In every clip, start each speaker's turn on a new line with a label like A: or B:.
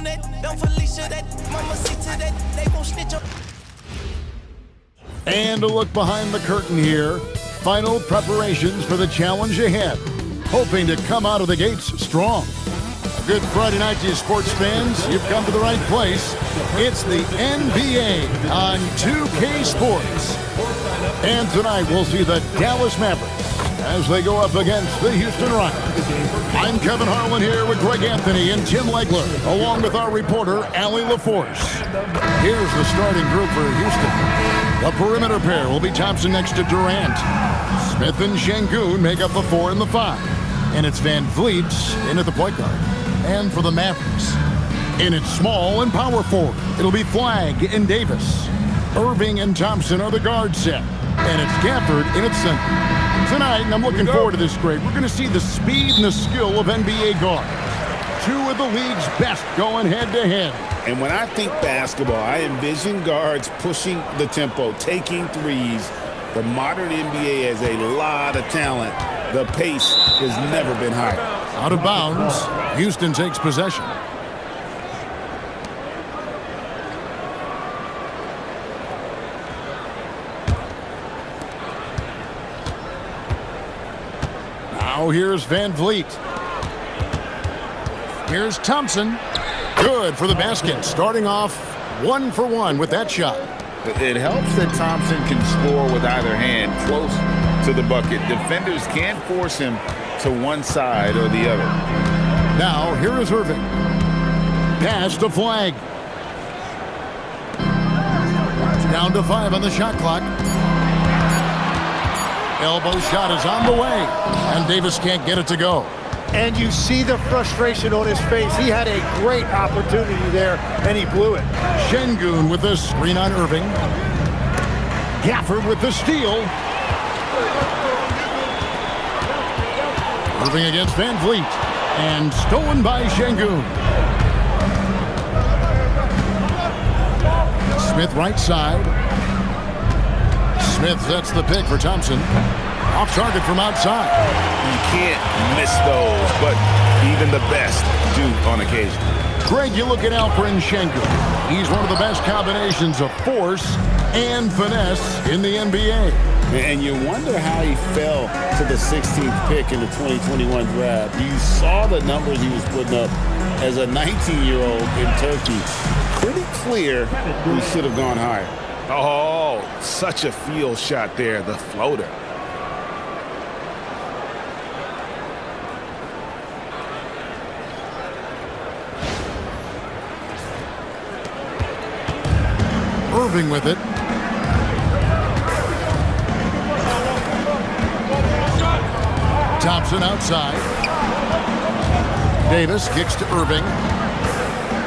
A: on that. Don't Felicia that. Mama see to that. They won't snitch on.
B: And a look behind the curtain here. Final preparations for the challenge ahead. Hoping to come out of the gates strong. A good Friday night to you sports fans. You've come to the right place. It's the NBA on 2K Sports. And tonight we'll see the Dallas Mavericks as they go up against the Houston Rockets. I'm Kevin Harlan here with Greg Anthony and Tim Legler, along with our reporter, Allie LaForce. Here's the starting group for Houston. The perimeter pair will be Thompson next to Durant. Smith and Şengün make up the 4 and the 5. And it's Van Vliet in at the point guard. And for the Mavericks, in its small and power forward, it'll be Flagg and Davis. Irving and Thompson are the guard set. And it's Gafford in its center. Tonight, and I'm looking forward to this, Greg, we're going to see the speed and the skill of NBA guards. 2 of the league's best going head-to-head.
C: And when I think basketball, I envision guards pushing the tempo, taking threes. The modern NBA has a lot of talent. The pace has never been higher.
B: Out of bounds, Houston takes possession. Now here's Van Vliet. Here's Thompson. Good for the basket. Starting off 1 for 1 with that shot.
D: It helps that Thompson can score with either hand close to the bucket. Defenders can't force him to one side or the other.
B: Now here is Irving. Pass to Flagg. Down to 5 on the shot clock. Elbow shot is on the way, and Davis can't get it to go.
E: And you see the frustration on his face. He had a great opportunity there, and he blew it.
B: Şengün with the screen on Irving. Gafford with the steal. Irving against Van Vliet, and stolen by Şengün. Smith right side. Smith sets the pick for Thompson. Off target from outside.
C: You can't miss those, but even the best do on occasion.
B: Greg, you look at Alperen Şengün. He's one of the best combinations of force and finesse in the NBA.
C: And you wonder how he fell to the 16th pick in the 2021 draft. You saw the numbers he was putting up as a 19-year-old in Turkey. Pretty clear he should have gone higher.
D: Oh, such a field shot there, the floater.
B: Irving with it. Thompson outside. Davis kicks to Irving.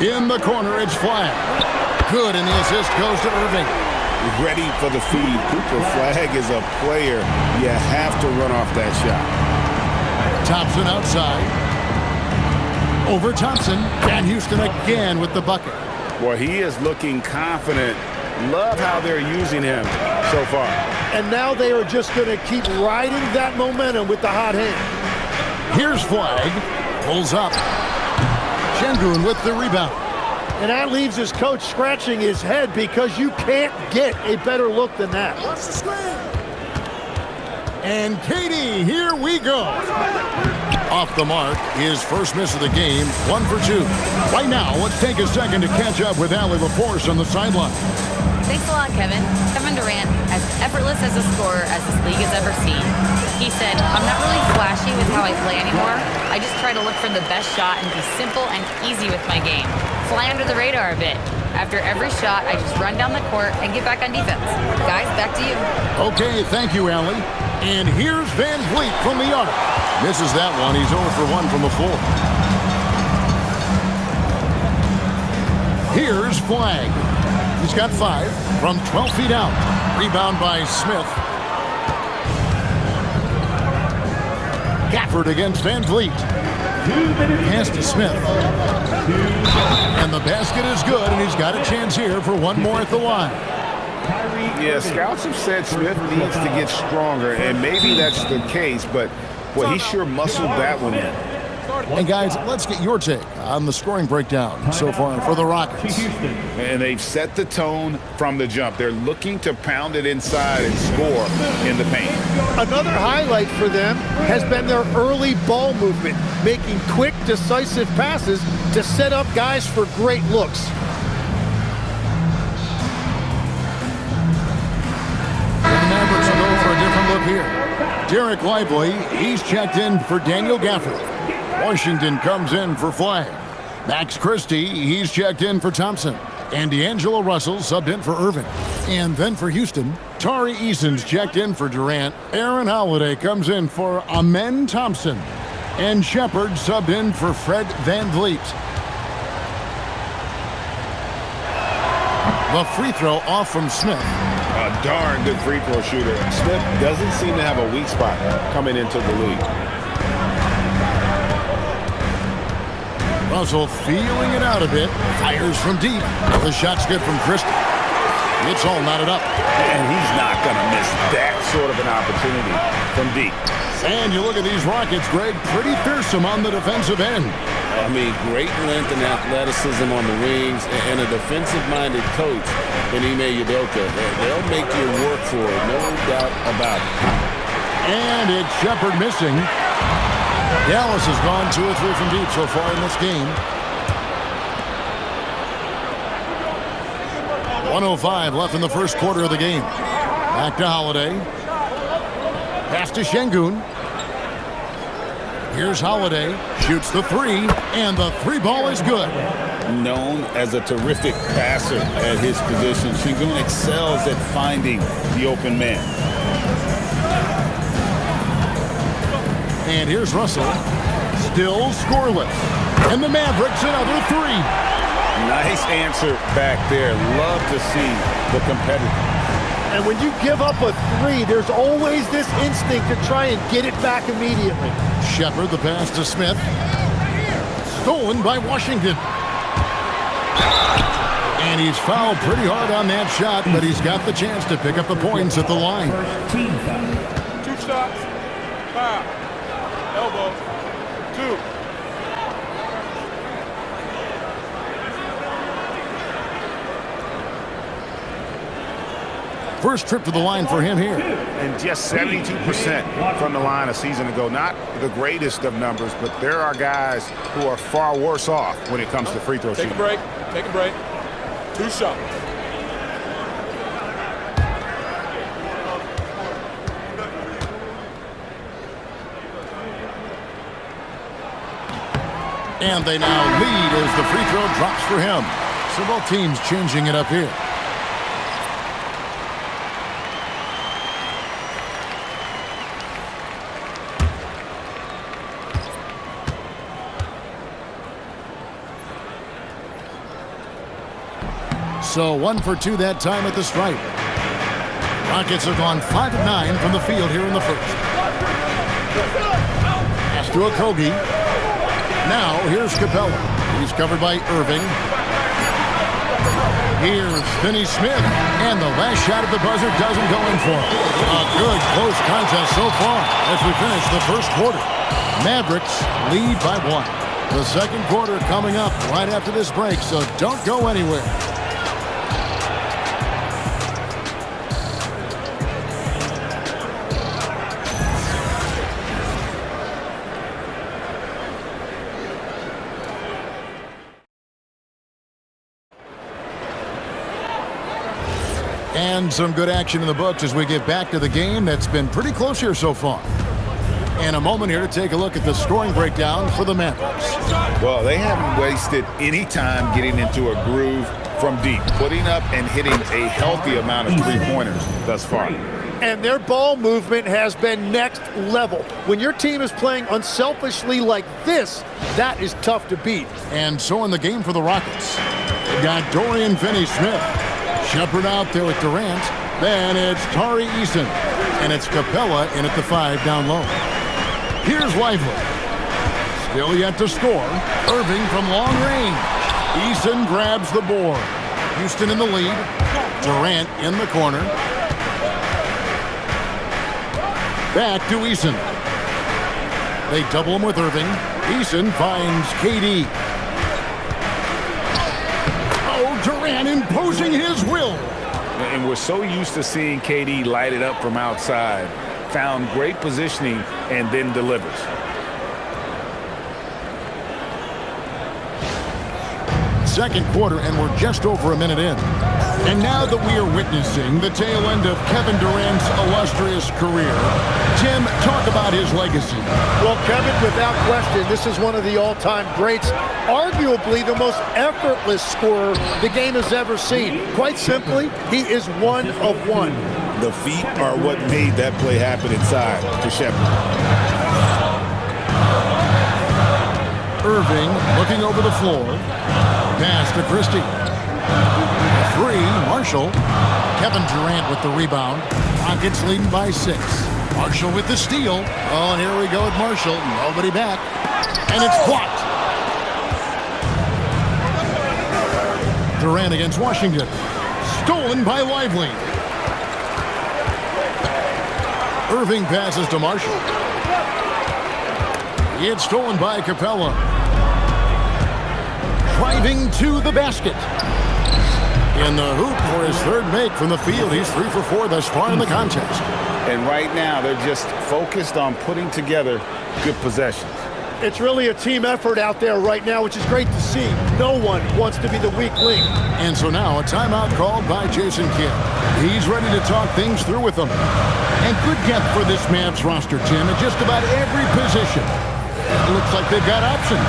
B: In the corner, it's Flagg. Good, and the assist goes to Irving.
C: Ready for the feed. Cooper Flagg is a player. You have to run off that shot.
B: Thompson outside. Over Thompson. And Houston again with the bucket.
C: Boy, he is looking confident. Love how they're using him so far.
E: And now they are just going to keep riding that momentum with the hot hand.
B: Here's Flagg. Pulls up. Şengün with the rebound.
E: And that leaves his coach scratching his head because you can't get a better look than that.
B: And Katie, here we go. Off the mark, his first miss of the game, 1 for 2. Right now, let's take a second to catch up with Allie LaForce on the sideline.
F: Thanks a lot, Kevin. Kevin Durant, as effortless as a scorer as this league has ever seen. He said, I'm not really flashy with how I play anymore. I just try to look for the best shot and be simple and easy with my game. Fly under the radar a bit. After every shot, I just run down the court and get back on defense. Guys, back to you.
B: Okay, thank you, Allie. And here's Van Vliet from the arc. Misses that one. He's 0 for 1 from the floor. Here's Flagg. He's got 5 from 12 feet out. Rebound by Smith. Gafford against Van Vliet. Pass to Smith. And the basket is good, and he's got a chance here for one more at the line.
C: Yeah, scouts have said Smith needs to get stronger, and maybe that's the case, but boy, he sure muscled that one in.
B: And guys, let's get your take on the scoring breakdown so far for the Rockets.
D: And they've set the tone from the jump. They're looking to pound it inside and score in the paint.
E: Another highlight for them has been their early ball movement, making quick, decisive passes to set up guys for great looks.
B: And the Mavericks will go for a different look here. Derek Lively, he's checked in for Daniel Gafford. Washington comes in for Flagg. Max Christie, he's checked in for Thompson. And D'Angelo Russell subbed in for Irving. And then for Houston, Tari Eason's checked in for Durant. Aaron Holiday comes in for Amen Thompson. And Shepard subbed in for Fred VanVleet. The free throw off from Smith.
G: A darn good free throw shooter. Smith doesn't seem to have a weak spot coming into the league.
B: Russell feeling it out a bit. Fires from deep. The shot's good from Christie. It's all knotted up.
G: And he's not going to miss that sort of an opportunity from deep.
B: And you look at these Rockets, Greg, pretty fearsome on the defensive end.
C: I mean, great length and athleticism on the wings, and a defensive-minded coach in Ime Udoka. They'll make you work for it, no doubt about it.
B: And it's Shepard missing. Dallas has gone 2 or 3 from deep so far in this game. 1:05 left in the first quarter of the game. Back to Holiday. Pass to Şengün. Here's Holiday. Shoots the 3, and the 3 ball is good.
D: Known as a terrific passer at his position, Şengün excels at finding the open man.
B: And here's Russell. Still scoreless. And the Mavericks another 3.
D: Nice answer back there. Love to see the competitor.
E: And when you give up a 3, there's always this instinct to try and get it back immediately.
B: Shepard, the pass to Smith. Stolen by Washington. And he's fouled pretty hard on that shot, but he's got the chance to pick up the points at the line.
H: 2 shots, foul, elbow, 2.
B: First trip to the line for him here.
G: And just 72% from the line a season ago. Not the greatest of numbers, but there are guys who are far worse off when it comes to free throw shooting.
H: Take a break. 2 shots.
B: And they now lead as the free throw drops for him. So both teams changing it up here. So 1 for 2 that time at the stripe. Rockets have gone 5 of 9 from the field here in the first. Pass to Okogie. Now here's Capella. He's covered by Irving. Here's Finney Smith. And the last shot at the buzzer doesn't go in for him. A good close contest so far as we finish the first quarter. Mavericks lead by 1. The second quarter coming up right after this break, so don't go anywhere. And some good action in the books as we get back to the game that's been pretty close here so far. And a moment here to take a look at the scoring breakdown for the Mavericks.
D: Well, they haven't wasted any time getting into a groove from deep, putting up and hitting a healthy amount of three-pointers thus far.
E: And their ball movement has been next level. When your team is playing unselfishly like this, that is tough to beat.
B: And so in the game for the Rockets, they've got Dorian Finney-Smith. Shepard out there with Durant. Then it's Tari Eason. And it's Capella in at the 5 down low. Here's Lively. Still yet to score. Irving from long range. Eason grabs the board. Houston in the lead. Durant in the corner. Back to Eason. They double him with Irving. Eason finds KD. Oh, Durant imposing his will.
D: And we're so used to seeing KD light it up from outside. Found great positioning and then delivers.
B: Second quarter, and we're just over a minute in. And now that we are witnessing the tail end of Kevin Durant's illustrious career, Tim, talk about his legacy.
E: Well, Kevin, without question, this is one of the all-time greats, arguably the most effortless scorer the game has ever seen. Quite simply, he is one of one.
C: The feet are what made that play happen inside to Shepard.
B: Irving looking over the floor. Pass to Christie. Three, Marshall. Kevin Durant with the rebound. Rockets leading by 6. Marshall with the steal. Oh, and here we go with Marshall. Nobody back. And it's blocked. Durant against Washington. Stolen by Lively. Irving passes to Marshall. It's stolen by Capella. Driving to the basket. In the hoop for his third make from the field. He's 3 for 4 thus far in the contest.
D: And right now, they're just focused on putting together good possessions.
E: It's really a team effort out there right now, which is great to see. No one wants to be the weak link.
B: And so now a timeout called by Jason Kidd. He's ready to talk things through with them. And good depth for this Mavs roster, Tim, at just about every position. It looks like they've got options.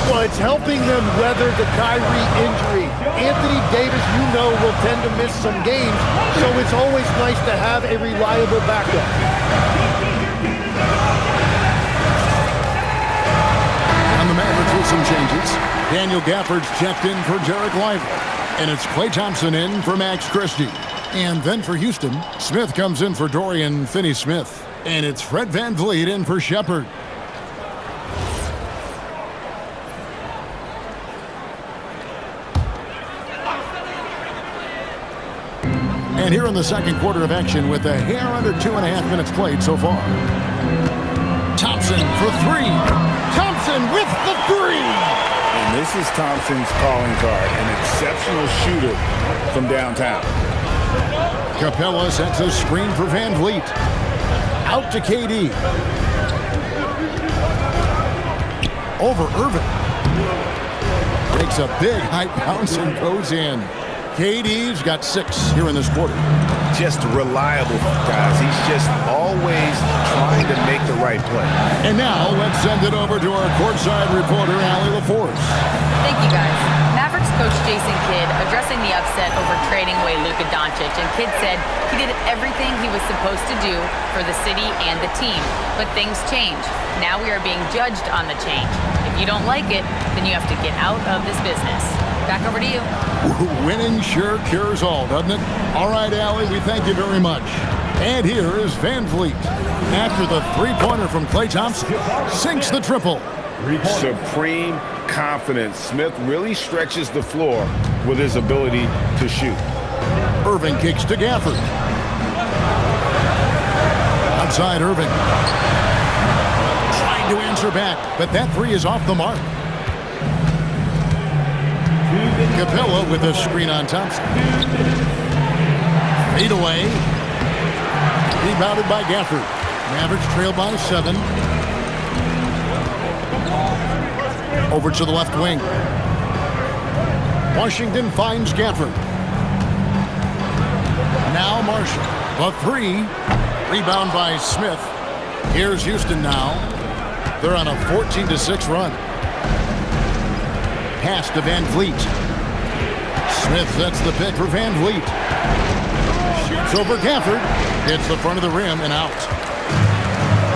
E: Well, it's helping them weather the Kyrie injury. Anthony Davis, you know, will tend to miss some games, so it's always nice to have a reliable backup.
B: And the Mavericks with some changes. Daniel Gafford's checked in for Derek Lively. And it's Klay Thompson in for Max Christie. And then for Houston, Smith comes in for Dorian Finney-Smith. And it's Fred VanVleet in for Shepard. And here in the second quarter of action with a hair under 2.5 minutes played so far. Thompson for 3. Thompson with the 3.
C: And this is Thompson's calling card, an exceptional shooter from downtown.
B: Capella sets a screen for VanVleet. Out to KD. Over Irving. Takes a big high bounce and goes in. KD's got 6 here in this quarter.
C: Just reliable, guys. He's just always trying to make the right play.
B: And now let's send it over to our courtside reporter, Allie LaForce.
F: Thank you, guys. Mavericks coach Jason Kidd addressing the upset over trading away Luka Doncic, and Kidd said he did everything he was supposed to do for the city and the team. But things change. Now we are being judged on the change. If you don't like it, then you have to get out of this business. Back over to you.
B: Winning sure cures all, doesn't it? All right, Allie, we thank you very much. And here is VanVleet. After the three-pointer from Klay Thompson, sinks the triple.
D: Supreme confidence. Smith really stretches the floor with his ability to shoot.
B: Irving kicks to Gafford. Outside Irving. Trying to answer back, but that 3 is off the mark. Capella with a screen on Thompson. Fade away. Rebounded by Gafford. Mavericks trail by 7. Over to the left wing. Washington finds Gafford. Now Marshall. The 3. Rebound by Smith. Here's Houston now. They're on a 14-6 run. Pass to VanVleet. Smith sets the pick for VanVleet. Shoots over Gafford. Hits the front of the rim and out.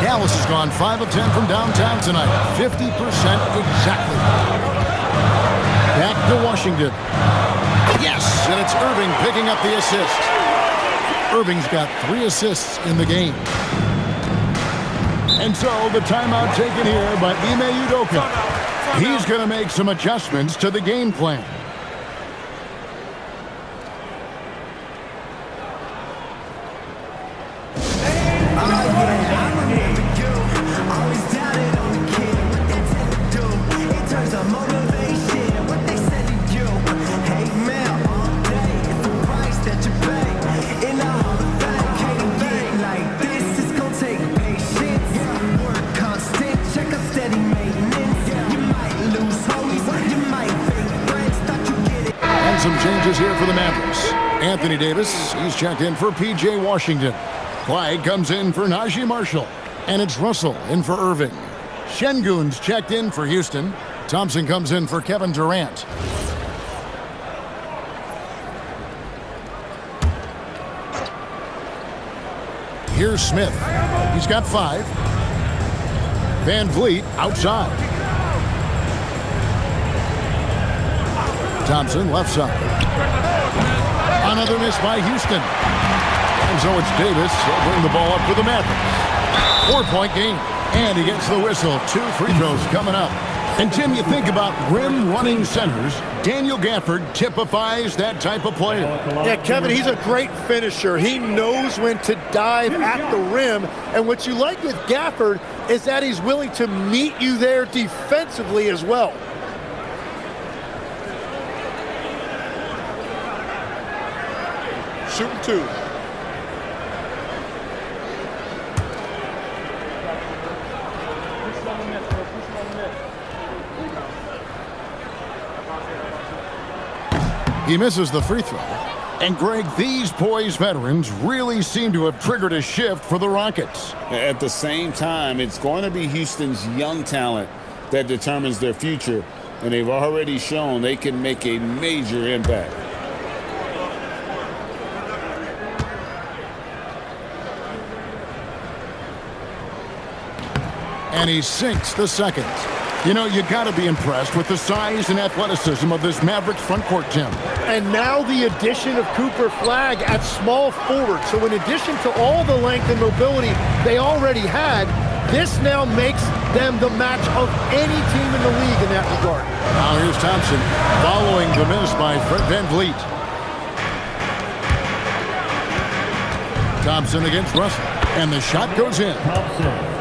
B: Dallas has gone 5 of 10 from downtown tonight. 50% exactly. Back to Washington. Yes, and it's Irving picking up the assist. Irving's got 3 assists in the game. And so the timeout taken here by Ime Udoka. He's going to make some adjustments to the game plan. Some changes here for the Mavericks. Anthony Davis, he's checked in for P.J. Washington. Flagg comes in for Najee Marshall. And it's Russell in for Irving. Şengün's checked in for Houston. Thompson comes in for Kevin Durant. Here's Smith. He's got 5. Van Vliet outside. Thompson left side. Another miss by Houston. And so it's Davis. He'll bring the ball up for the Mavericks. 4-point game. And he gets the whistle. 2 free throws coming up. And Tim, you think about rim-running centers. Daniel Gafford typifies that type of player.
E: Yeah, Kevin, he's a great finisher. He knows when to dive at the rim. And what you like with Gafford is that he's willing to meet you there defensively as well.
H: Shooting 2.
B: He misses the free throw. And Greg, these poised veterans really seem to have triggered a shift for the Rockets.
C: At the same time, it's going to be Houston's young talent that determines their future, and they've already shown they can make a major impact.
B: And he sinks the second. You know, you got to be impressed with the size and athleticism of this Mavericks front court, Tim.
E: And now the addition of Cooper Flagg at small forward. So in addition to all the length and mobility they already had, this now makes them the match of any team in the league in that regard.
B: Now here's Thompson following the miss by Van Vliet. Thompson against Russell. And the shot goes in.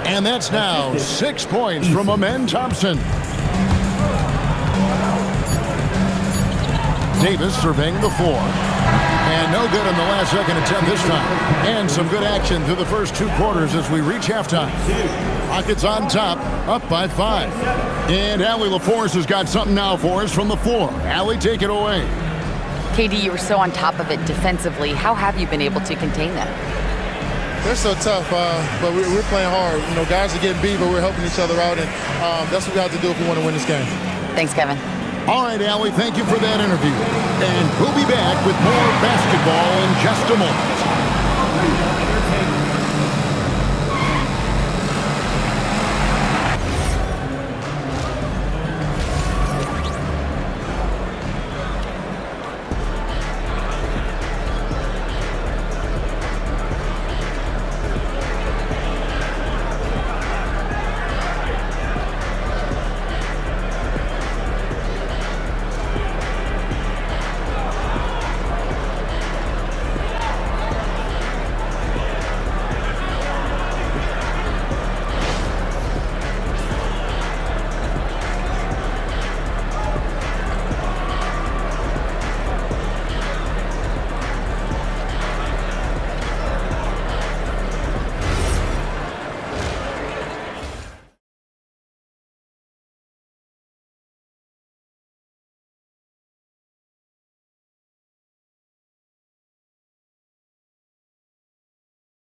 B: And that's now 6 points from Amen Thompson. Davis surveying the floor. And no good in the last second attempt this time. And some good action through the first 2 quarters as we reach halftime. Rockets on top, up by 5. And Allie LaForce has got something now for us from the floor. Allie, take it away.
F: KD, you were so on top of it defensively. How have you been able to contain them?
I: They're so tough, but we're playing hard. You know, guys are getting beat, but we're helping each other out, and that's what we have to do if we want to win this game.
F: Thanks, Kevin.
B: All right, Allie, thank you for that interview. And we'll be back with more basketball in just a moment.